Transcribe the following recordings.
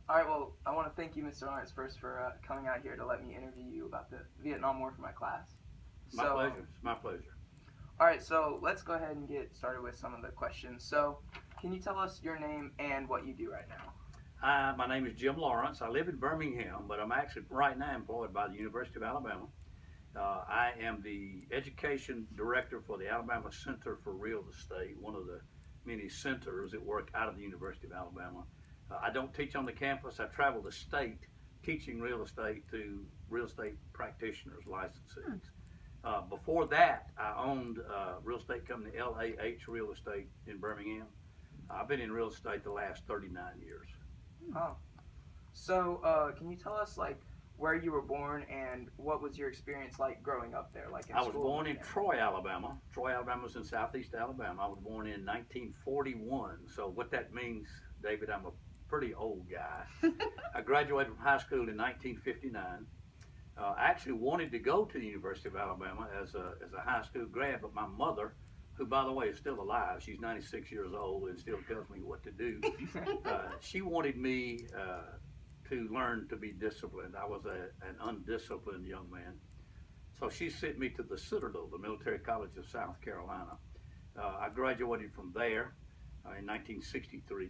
All right, well, I want to thank you, Mr. Lawrence, first for coming out here to let me interview you about the Vietnam War for my class. My So, pleasure. It's my pleasure. all right, so let's go ahead and get started with some of the questions. So, can you tell us your name and what you do right now? Hi, my name is Jim Lawrence. I live in Birmingham, but I'm actually right now employed by the University of Alabama. I am the education director for the Alabama Center for Real Estate, one of the many centers that work out of the University of Alabama. I don't teach on the campus. I travel the state teaching real estate to real estate practitioners, licensees. Before that, I owned a real estate company, LAH Real Estate in Birmingham. I've been in real estate the last 39 years. Oh, so can you tell us like where you were born and what was your experience like growing up there, like in I was school born and in family? Troy, Alabama. Troy, Alabama is in southeast Alabama. I was born in 1941. So, what that means, David, I'm a pretty old guy. I graduated from high school in 1959. I actually wanted to go to the University of Alabama as a high school grad, but my mother, who, by the way, is still alive, she's 96 years old and still tells me what to do, she wanted me to learn to be disciplined. I was an undisciplined young man. So she sent me to the Citadel, the Military College of South Carolina. I graduated from there in 1963.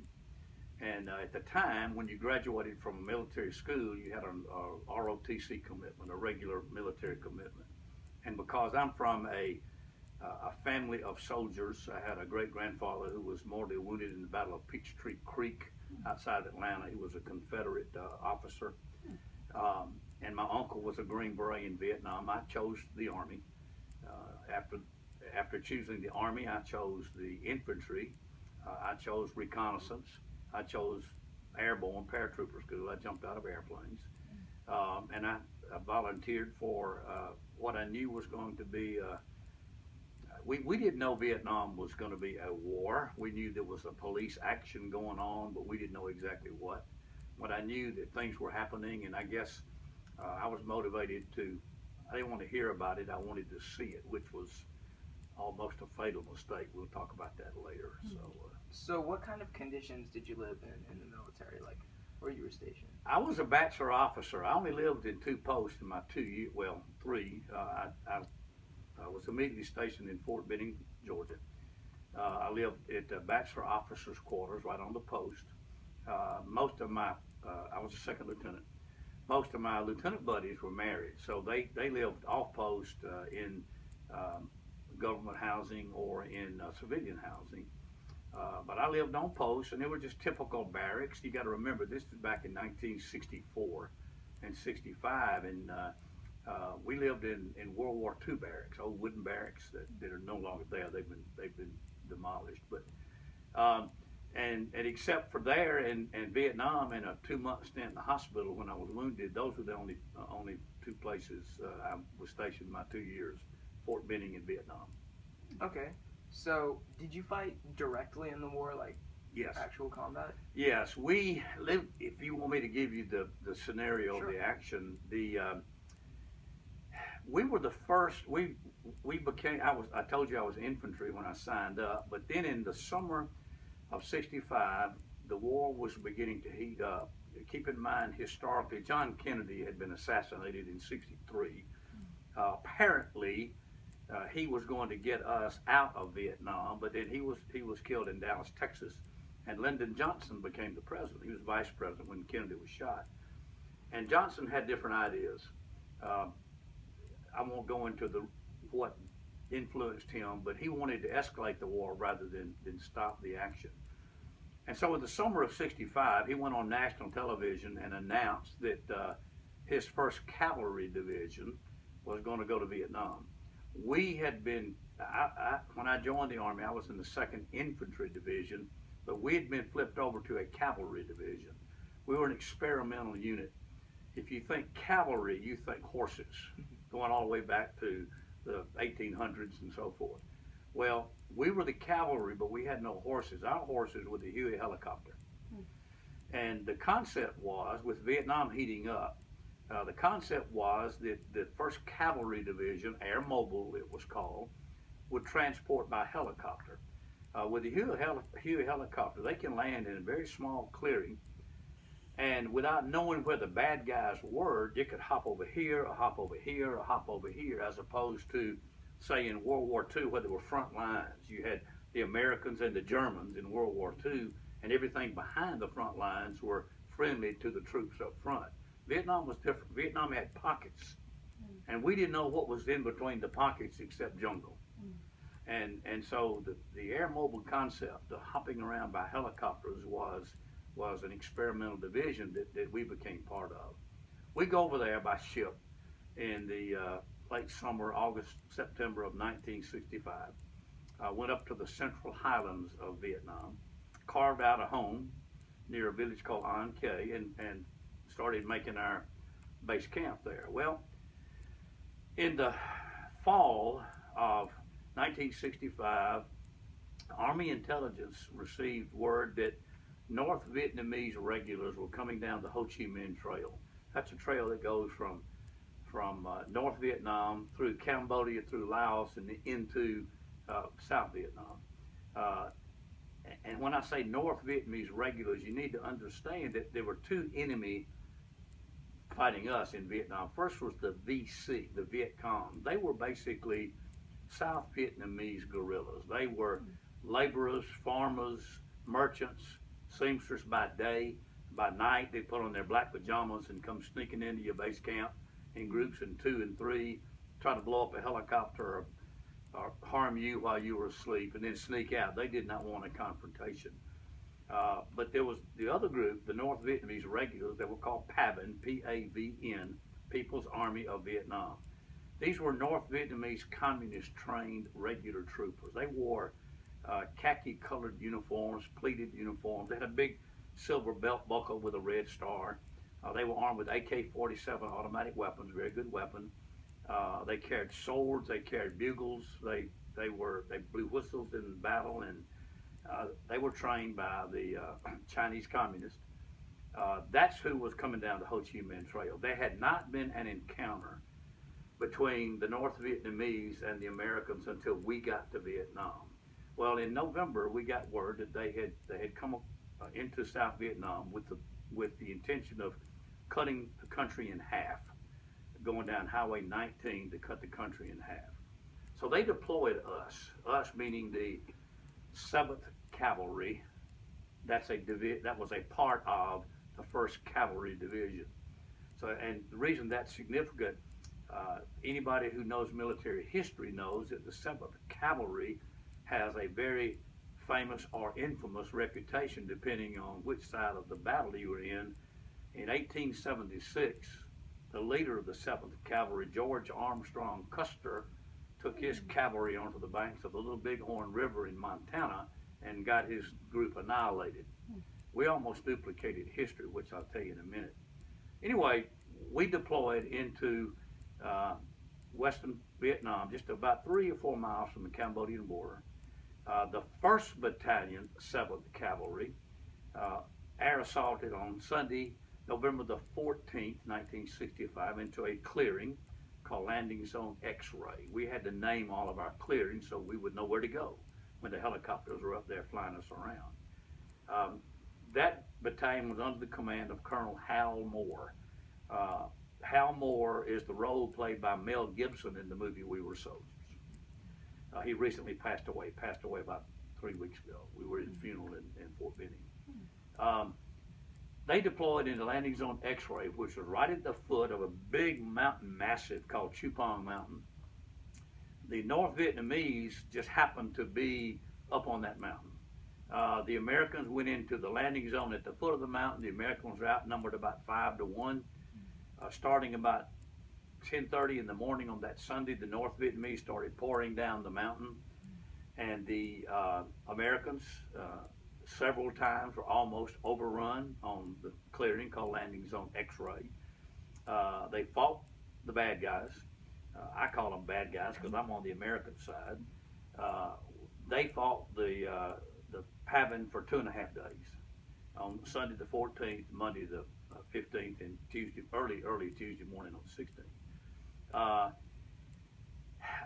And at the time, when you graduated from a military school, you had an ROTC commitment, a regular military commitment. And because I'm from a family of soldiers, I had a great grandfather who was mortally wounded in the Battle of Peachtree Creek outside Atlanta. He was a Confederate officer. And my uncle was a Green Beret in Vietnam. I chose the Army. After choosing the Army, I chose the infantry. I chose reconnaissance. I chose airborne paratrooper school. I jumped out of airplanes. And I volunteered for what I knew was going to be. We didn't know Vietnam was going to be a war. We knew there was a police action going on, but we didn't know exactly what. But I knew that things were happening, and I guess I was motivated to. I didn't want to hear about it. I wanted to see it, which was almost a fatal mistake. We'll talk about that later. So So, what kind of conditions did you live in the military, like where you were stationed? I was a bachelor officer. I only lived in two posts in my 2 years, well, three. I was immediately stationed in Fort Benning, Georgia. I lived at the bachelor officers' quarters right on the post. Most of my, I was a second lieutenant. Most of my lieutenant buddies were married, so they lived off post in um, government housing or in civilian housing. But I lived on post, and they were just typical barracks. You got to remember, this is back in 1964 and 65, and we lived in World War II barracks, old wooden barracks that are no longer there. They've been demolished. But um, and except for there and Vietnam and a 2 month stint in the hospital when I was wounded, those were the only two places I was stationed my 2 years, Fort Benning and Vietnam. Okay. So, did you fight directly in the war, like Yes. actual combat? Yes, we live. If you want me to give you the scenario, Sure. the action, the we were the first. We became. I told you I was infantry when I signed up, but then in the summer of '65, the war was beginning to heat up. Keep in mind, historically, John Kennedy had been assassinated in '63. Apparently, he was going to get us out of Vietnam, but then he was killed in Dallas, Texas, and Lyndon Johnson became the president. He was vice president when Kennedy was shot, and Johnson had different ideas. Uh, I won't go into the what influenced him, but he wanted to escalate the war rather than stop the action. And so, in the summer of '65, he went on national television and announced that his first cavalry division was going to go to Vietnam. We had been, when I joined the Army, I was in the 2nd Infantry Division, but we had been flipped over to a cavalry division. We were an experimental unit. If you think cavalry, you think horses, going all the way back to the 1800s and so forth. Well, we were the cavalry, but we had no horses. Our horses were the Huey helicopter. And the concept was, with Vietnam heating up, the concept was that the 1st Cavalry Division, Air Mobile it was called, would transport by helicopter. With the Huey helicopter, they can land in a very small clearing, And without knowing where the bad guys were, you could hop over here, or hop over here, or hop over here, as opposed to, say, in World War II, where there were front lines. You had the Americans and the Germans in World War II, and everything behind the front lines were friendly to the troops up front. Vietnam was different. Vietnam had pockets, and we didn't know what was in between the pockets except jungle. And so the air mobile concept, the hopping around by helicopters, was an experimental division that we became part of. We go over there by ship in the late summer, August, September of 1965. Went up to the central highlands of Vietnam, carved out a home near a village called An Khe, and started making our base camp there. Well, in the fall of 1965, Army intelligence received word that North Vietnamese regulars were coming down the Ho Chi Minh Trail. That's a trail that goes from North Vietnam through Cambodia, through Laos, and into South Vietnam. Uh, and when I say North Vietnamese regulars, you need to understand that there were two enemy fighting us in Vietnam. First was the VC, the Viet Cong. They were basically South Vietnamese guerrillas. They were laborers, farmers, merchants, seamstress by day. By night, they put on their black pajamas and come sneaking into your base camp in groups of 2 and 3, try to blow up a helicopter or harm you while you were asleep, and then sneak out. They did not want a confrontation. But there was the other group, the North Vietnamese regulars, that were called PAVN, P-A-V-N, People's Army of Vietnam. These were North Vietnamese communist trained regular troopers. They wore khaki colored uniforms, pleated uniforms. They had a big silver belt buckle with a red star. They were armed with AK-47 automatic weapons, very good weapon. They carried swords, they carried bugles, they blew whistles in battle, and they were trained by the Chinese communists. That's who was coming down the Ho Chi Minh Trail. There had not been an encounter between the North Vietnamese and the Americans until we got to Vietnam. Well, in November, we got word that they had come into South Vietnam with the intention of cutting the country in half, going down Highway 19 to cut the country in half. So they deployed us meaning the 7th Cavalry. That was a part of the 1st Cavalry Division. So, and the reason that's significant, anybody who knows military history knows that the 7th Cavalry has a very famous or infamous reputation, depending on which side of the battle you were in. In 1876, the leader of the 7th Cavalry, George Armstrong Custer, took his cavalry onto the banks of the Little Bighorn River in Montana and got his group annihilated. We almost duplicated history, which I'll tell you in a minute. Anyway, we deployed into Western Vietnam, just about 3 or 4 miles from the Cambodian border. The 1st Battalion, 7th Cavalry, air assaulted on Sunday, November the 14th, 1965, into a clearing called Landing Zone X-Ray. We had to name all of our clearings so we would know where to go when the helicopters were up there flying us around. That battalion was under the command of Colonel Hal Moore. Hal Moore is the role played by Mel Gibson in the movie We Were Soldiers. He recently passed away about 3 weeks ago. We were at his funeral in Fort Benning. They deployed into Landing Zone X-Ray, which was right at the foot of a big mountain massive called Chupong Mountain. The North Vietnamese just happened to be up on that mountain. The Americans went into the landing zone at the foot of the mountain. The Americans were outnumbered about 5 to 1. Starting about 10:30 in the morning on that Sunday, the North Vietnamese started pouring down the mountain, and the Americans several times were almost overrun on the clearing called Landing Zone X-Ray. They fought the bad guys. I call them bad guys because I'm on the American side. They fought the PAVN for 2.5 days, on Sunday the 14th, Monday the 15th, and Tuesday, early Tuesday morning on the 16th.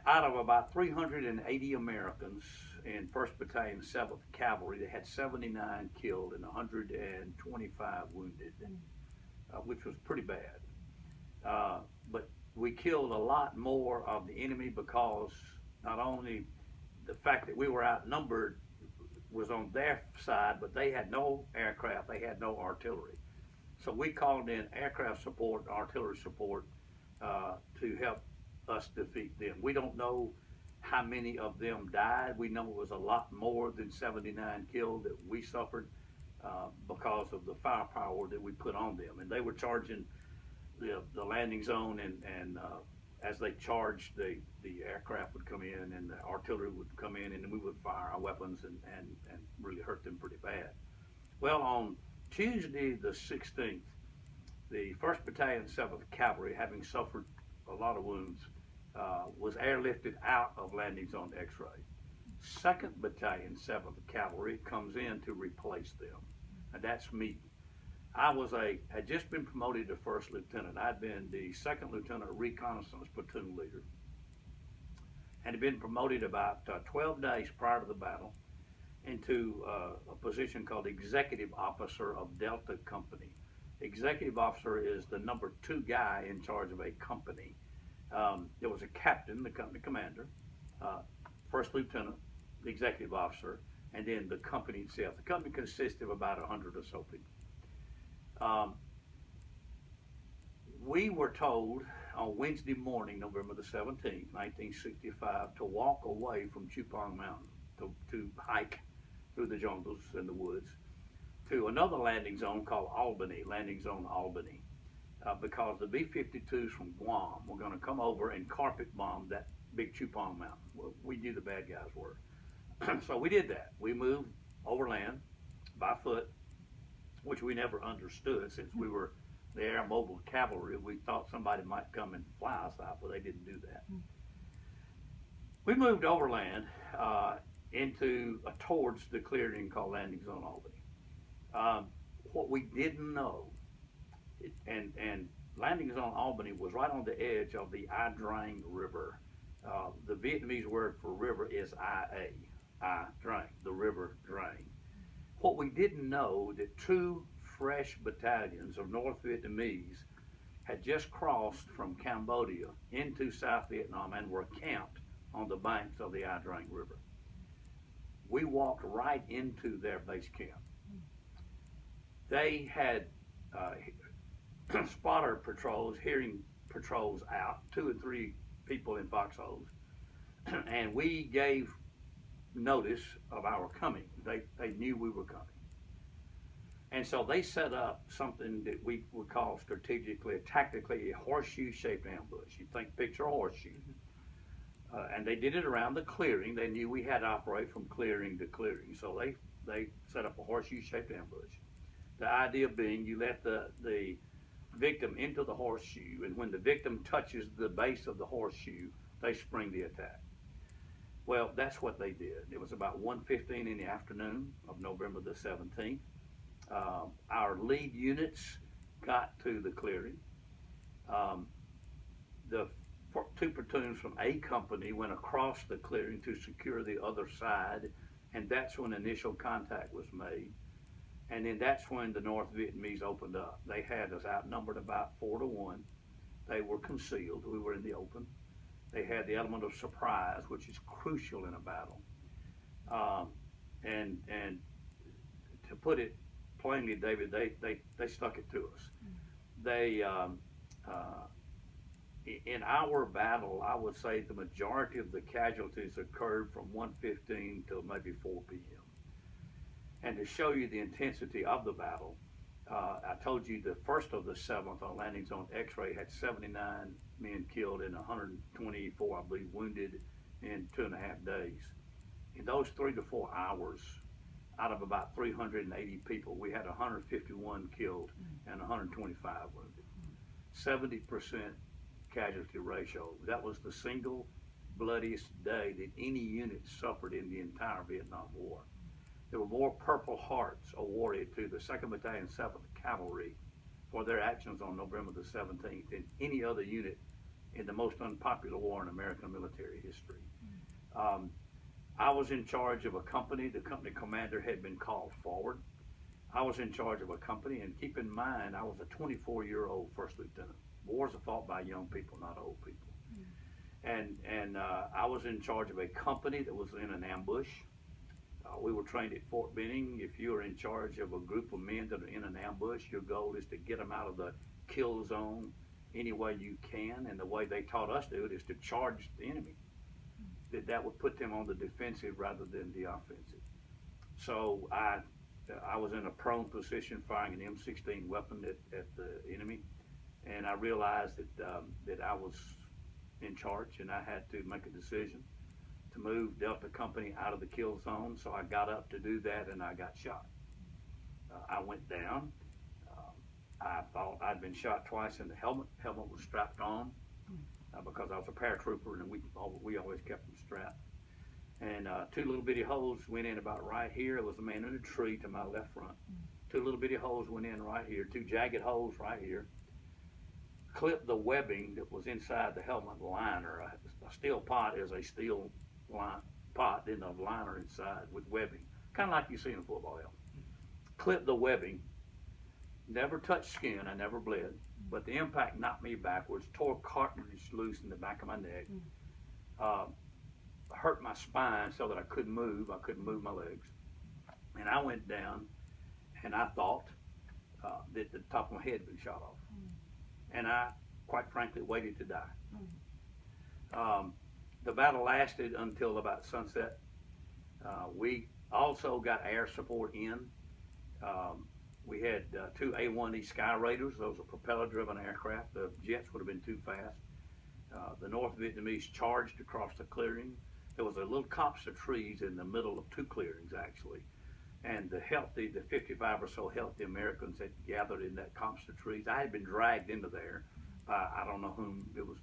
Out of about 380 Americans in 1st Battalion, 7th Cavalry, they had 79 killed and 125 wounded. which was pretty bad. But we killed a lot more of the enemy because not only the fact that we were outnumbered was on their side, but they had no aircraft, they had no artillery. So we called in aircraft support, artillery support to help us defeat them. We don't know how many of them died. We know it was a lot more than 79 killed that we suffered because of the firepower that we put on them. And they were charging the landing zone, and as they charged, the aircraft would come in and the artillery would come in, and we would fire our weapons and really hurt them pretty bad. Well, on Tuesday the 16th, the 1st Battalion, 7th Cavalry, having suffered a lot of wounds, was airlifted out of landing zone X-ray. 2nd Battalion, 7th Cavalry comes in to replace them, and that's me. Had just been promoted to 1st Lieutenant. I'd been the 2nd Lieutenant Reconnaissance Platoon Leader, and had been promoted about 12 days prior to the battle into a position called Executive Officer of Delta Company. Executive Officer is the number 2 guy in charge of a company. There was a captain, the company commander, 1st Lieutenant, the Executive Officer, and then the company itself. The company consisted of about 100 or so people. We were told on Wednesday morning, November the 17th, 1965, to walk away from Chupong Mountain, to hike through the jungles and the woods to another landing zone called Albany, Landing Zone Albany, because the B-52s from Guam were going to come over and carpet bomb that big Chupong Mountain. Well, we knew the bad guys were. So we did that. We moved overland by foot, which we never understood since we were the Air Mobile Cavalry. We thought somebody might come and fly us out, but they didn't do that. We moved overland towards the clearing called Landing Zone Albany. What we didn't know, and Landing Zone Albany was right on the edge of the Ai Drang River. The Vietnamese word for river is Ai Drang, the river Drang. What we didn't know that 2 fresh battalions of North Vietnamese had just crossed from Cambodia into South Vietnam and were camped on the banks of the Ai Drang River. We walked right into their base camp. They had spotter patrols, hearing patrols out, 2 and 3 people in foxholes, and we gave notice of our coming. They knew we were coming. And so they set up something that we would call strategically, tactically, a horseshoe-shaped ambush. You picture a horseshoe. And they did it around the clearing. They knew we had to operate from clearing to clearing. So they set up a horseshoe-shaped ambush. The idea being you let the victim into the horseshoe, and when the victim touches the base of the horseshoe, they spring the attack. Well, that's what they did. It was about 1:15 in the afternoon of November the 17th. Our lead units got to the clearing. The 2 platoons from A company went across the clearing to secure the other side, and that's when initial contact was made. And then that's when the North Vietnamese opened up. They had us outnumbered about 4-1. They were concealed. We were in the open. They had the element of surprise, which is crucial in a battle. And to put it plainly, David, they stuck it to us. They in our battle, I would say the majority of the casualties occurred from 1:15 till maybe 4 p.m. And to show you the intensity of the battle, I told you the 1st of the 7th on Landing Zone X-ray had 79 men killed and 124, I believe, wounded in 2.5 days. In those 3 to 4 hours, out of about 380 people, we had 151 killed and 125 wounded. 70% casualty ratio. That was the single bloodiest day that any unit suffered in the entire Vietnam War. There were more Purple Hearts awarded to the 2nd Battalion, 7th Cavalry for their actions on November the 17th than any other unit in the most unpopular war in American military history. I was in charge of a company. The company commander had been called forward. I was in charge of a company, and keep in mind, I was a 24-year-old first lieutenant. Wars are fought by young people, not old people. And I was in charge of a company that was in an ambush. We were trained at Fort Benning. If you are in charge of a group of men that are in an ambush, your goal is to get them out of the kill zone any way you can. And the way they taught us to do it is to charge the enemy. That would put them on the defensive rather than the offensive. So I was in a prone position firing an M16 weapon at the enemy, and I realized that I was in charge and I had to make a decision to move Delta Company out of the kill zone. So I got up to do that and I got shot. I went down. I thought I'd been shot twice in the helmet. Helmet was strapped on because I was a paratrooper and we always kept them strapped. And two little bitty holes went in about right here. There was a man in a tree to my left front. Two little bitty holes went in right here. Two jagged holes right here. Clipped the webbing that was inside the helmet liner. A steel pot is a steel pot, then a liner inside with webbing, kind of like you see in a football helmet. Clipped the webbing. Never touched skin. I never bled. But the impact knocked me backwards, tore cartilage loose in the back of my neck. Hurt my spine so that I couldn't move. I couldn't move my legs. And I went down, and I thought that the top of my head had been shot off. And I, quite frankly, waited to die. The battle lasted until about sunset. We also got air support in. We had two A-1E Sky Raiders. Those are propeller-driven aircraft. The jets would have been too fast. The North Vietnamese charged across the clearing. There was a little copse of trees in the middle of two clearings, actually. And the 55 or so healthy Americans had gathered in that copse of trees. I had been dragged into there by I don't know whom. It was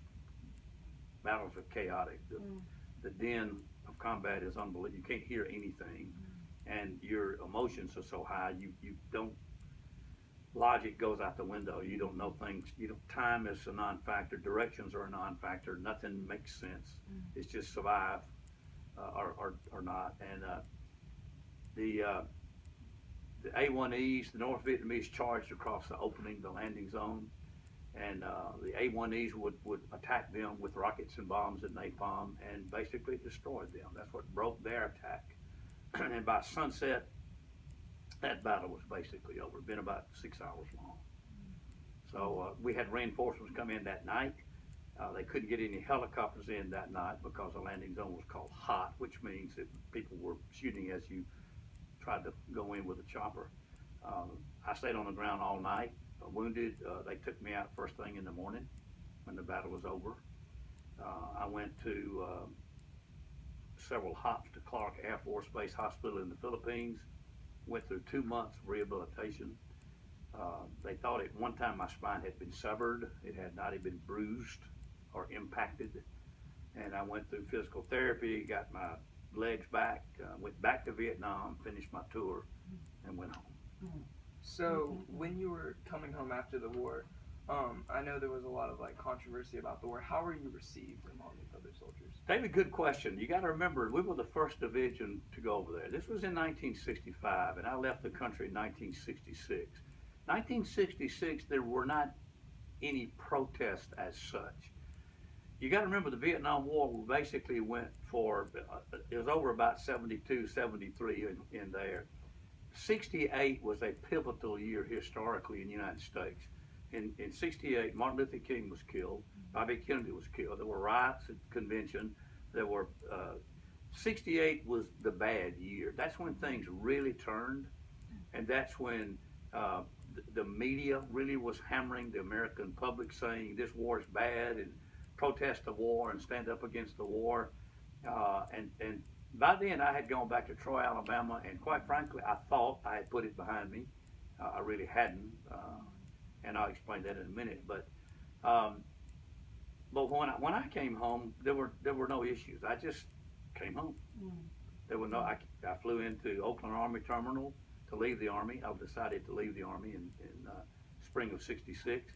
battles are chaotic. The din of combat is unbelievable. You can't hear anything, and your emotions are so high. You don't. Logic goes out the window. You don't know things. Time is a non-factor. Directions are a non-factor. Nothing makes sense. It's just survive or not. And the A-1Es, the North Vietnamese charged across the opening, the landing zone, and the A-1Es would attack them with rockets and bombs and napalm, and basically destroyed them. That's what broke their attack. And by sunset, that battle was basically over. It'd been about 6 hours long. So we had reinforcements come in that night. They couldn't get any helicopters in that night because the landing zone was called hot, which means that people were shooting as you tried to go in with a chopper. I stayed on the ground all night, wounded. They took me out first thing in the morning when the battle was over. I went to several hops to Clark Air Force Base Hospital in the Philippines. Went through 2 months of rehabilitation. They thought at one time my spine had been severed. It had not even been bruised or impacted. And I went through physical therapy, got my legs back, went back to Vietnam, finished my tour, and went home. So when you were coming home after the war, I know there was a lot of controversy about the war. How were you received among the other soldiers? David, good question. You got to remember, we were the first division to go over there. This was in 1965, and I left the country in 1966. 1966, there were not any protests as such. You got to remember the Vietnam War basically went for, it was over about 72, 73 in there. 68 was a pivotal year historically in the United States. In 68, Martin Luther King was killed. Bobby Kennedy was killed. There were riots at the convention. 68 was the bad year. That's when things really turned. And that's when the media really was hammering the American public, saying this war is bad and protest the war and stand up against the war. And by then I had gone back to Troy, Alabama, and quite frankly, I thought I had put it behind me. I really hadn't, and I'll explain that in a minute. But when I came home, there were no issues. I just came home. There were no. I flew into Oakland Army Terminal to leave the Army. I decided to leave the Army in spring of '66.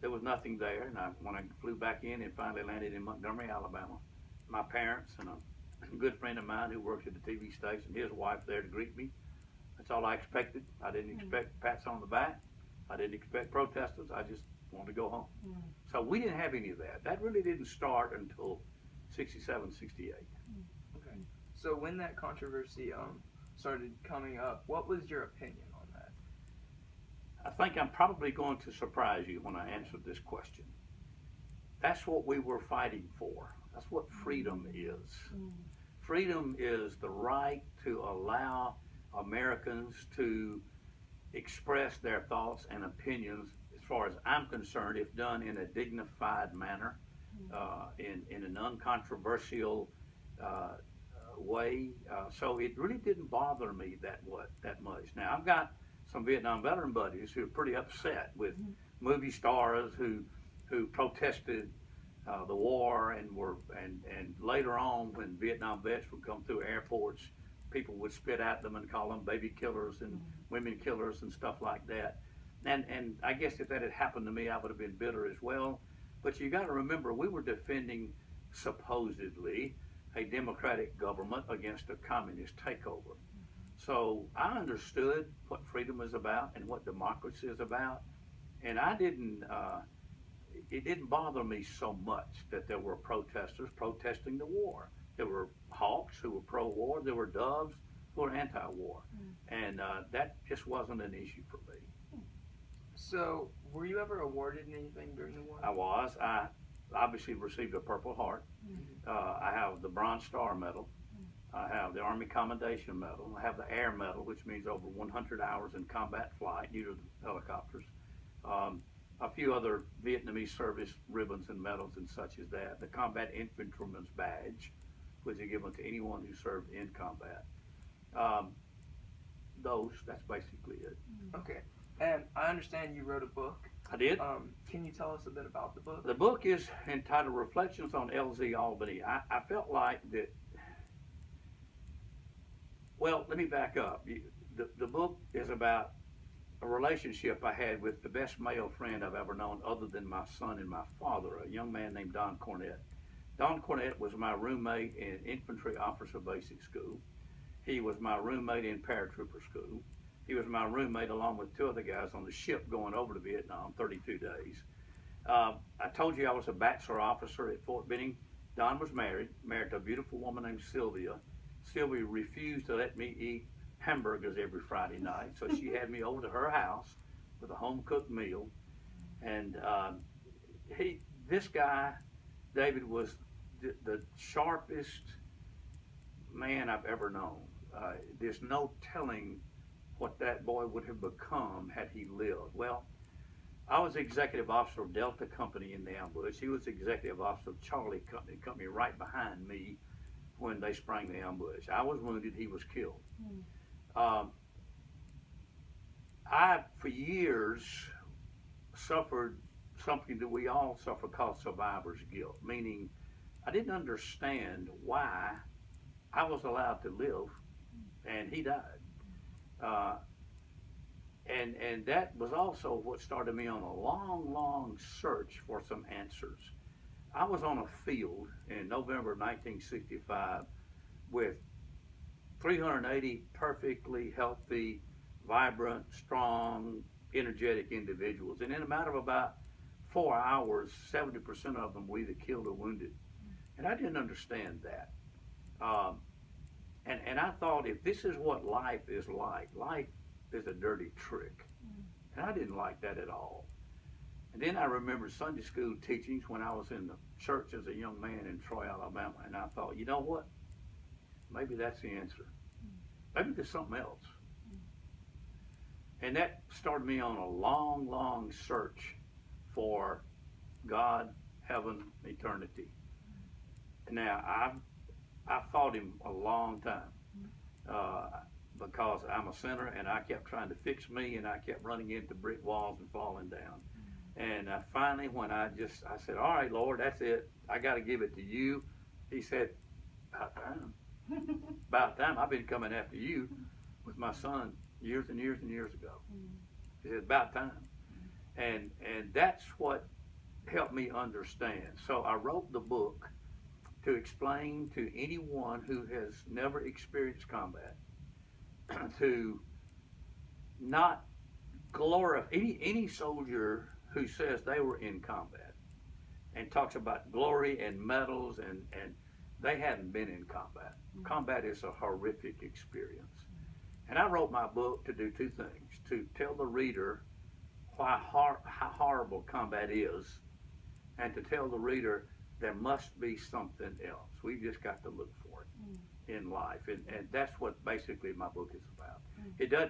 There was nothing there, and when I flew back in and finally landed in Montgomery, Alabama, my parents and a good friend of mine who worked at the TV station, his wife there to greet me, That's all I expected. I didn't expect pats on the back. I didn't expect protesters. I just wanted to go home. So we didn't have any of that. That really didn't start until 67, 68. Okay. So when that controversy started coming up, what was your opinion on that? I think I'm probably going to surprise you when I answer this question. That's what we were fighting for. That's what freedom is. Freedom is the right to allow Americans to express their thoughts and opinions, as far as I'm concerned, if done in a dignified manner, in an uncontroversial way. So it really didn't bother me that much. Now I've got some Vietnam veteran buddies who are pretty upset with movie stars who protested the war and later on when Vietnam vets would come through airports, people would spit at them and call them baby killers and women killers and stuff like that. And I guess if that had happened to me, I would have been bitter as well. But you got to remember, we were defending supposedly a democratic government against a communist takeover. So I understood what freedom is about and what democracy is about, and it didn't bother me so much that there were protesters protesting the war. There were hawks who were pro-war. There were doves who were anti-war, and that just wasn't an issue for me. So were you ever awarded anything during the war? I was. I obviously received a Purple Heart. I have the Bronze Star Medal. I have the Army Commendation Medal. I have the Air Medal, which means over 100 hours in combat flight due to the helicopters. A few other Vietnamese service ribbons and medals and such as that. The Combat Infantryman's Badge, which is given to anyone who served in combat. That's basically it. Okay. And I understand you wrote a book. I did. Can you tell us a bit about the book? The book is entitled Reflections on LZ Albany. I felt like that. Well, let me back up. The book is about a relationship I had with the best male friend I've ever known other than my son and my father, a young man named Don Cornett. Don Cornett was my roommate in Infantry Officer Basic School. He was my roommate in Paratrooper School. He was my roommate along with two other guys on the ship going over to Vietnam, 32 days. I told you I was a bachelor officer at Fort Benning. Don was married to a beautiful woman named Sylvia. Sylvia refused to let me eat hamburgers every Friday night, so she had me over to her house with a home-cooked meal. And this guy, David, was the sharpest man I've ever known. There's no telling what that boy would have become had he lived. Well, I was executive officer of Delta Company in the ambush. He was executive officer of Charlie Company right behind me when they sprang the ambush. I was wounded, he was killed. I, for years, suffered something that we all suffer called survivor's guilt, meaning I didn't understand why I was allowed to live and he died. And that was also what started me on a long search for some answers. I was on a field in November of 1965 with 380 perfectly healthy, vibrant, strong, energetic individuals. And in a matter of about 4 hours, 70% of them were either killed or wounded. And I didn't understand that. And I thought, if this is what life is a dirty trick. And I didn't like that at all. And then I remember Sunday school teachings when I was in the church as a young man in Troy, Alabama. And I thought, you know what? Maybe that's the answer. Maybe there's something else. And that started me on a long search for God, heaven, eternity. Now, I fought him a long time because I'm a sinner and I kept trying to fix me and I kept running into brick walls and falling down. And finally, when I said, all right, Lord, that's it. I got to give it to you. He said, about time. About time. I've been coming after you with my son years and years and years ago. He said, about time. And that's what helped me understand. So I wrote the book to explain to anyone who has never experienced combat, to not glorify any soldier who says they were in combat and talks about glory and medals and they haven't been in combat. Combat is a horrific experience. And I wrote my book to do two things: to tell the reader how horrible combat is, and to tell the reader there must be something else. We've just got to look for it in life, and that's what basically my book is about.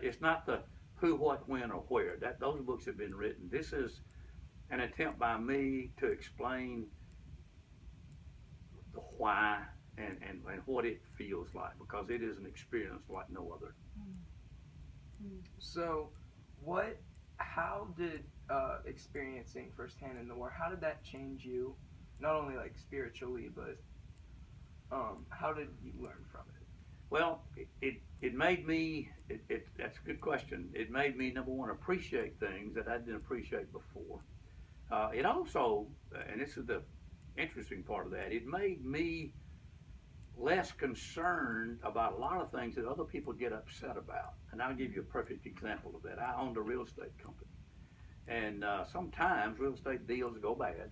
It's not the who, what, when, or where. Those books have been written. This is an attempt by me to explain the why and what it feels like, because it is an experience like no other. So, how did experiencing firsthand in the war, how did that change you? Not only like spiritually, but how did you learn from it? Well, it made me, that's a good question. It made me, number one, appreciate things that I didn't appreciate before. It also, and this is the interesting part of that, it made me less concerned about a lot of things that other people get upset about. And I'll give you a perfect example of that. I owned a real estate company. And sometimes real estate deals go bad.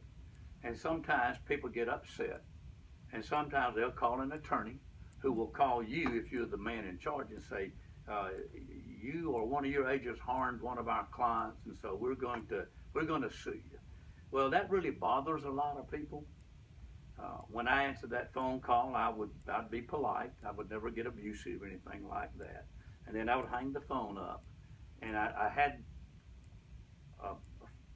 And sometimes people get upset. And sometimes they'll call an attorney who will call you if you're the man in charge and say, you or one of your agents harmed one of our clients, and so we're going to sue you. Well, that really bothers a lot of people. When I answered that phone call, I'd be polite. I would never get abusive or anything like that. And then I would hang the phone up, and I had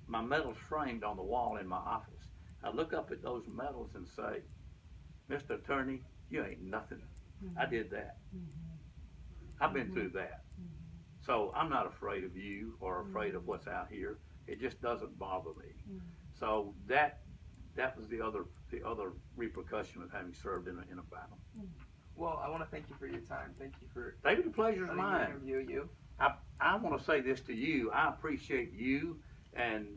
my medals framed on the wall in my office. I'd look up at those medals and say, Mr. Attorney, you ain't nothing. I did that. I've been through that. So I'm not afraid of you or afraid of what's out here. It just doesn't bother me. So that was the other repercussion of having served in a battle. Well, I want to thank you for your time. Thank you for David, the pleasure's letting me mine. interview you. I want to say this to you. I appreciate you and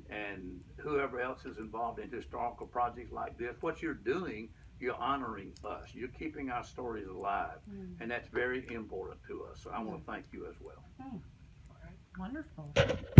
whoever else is involved in historical projects like this. What you're doing, you're honoring us. You're keeping our stories alive, and that's very important to us. So I want to thank you as well. Wonderful.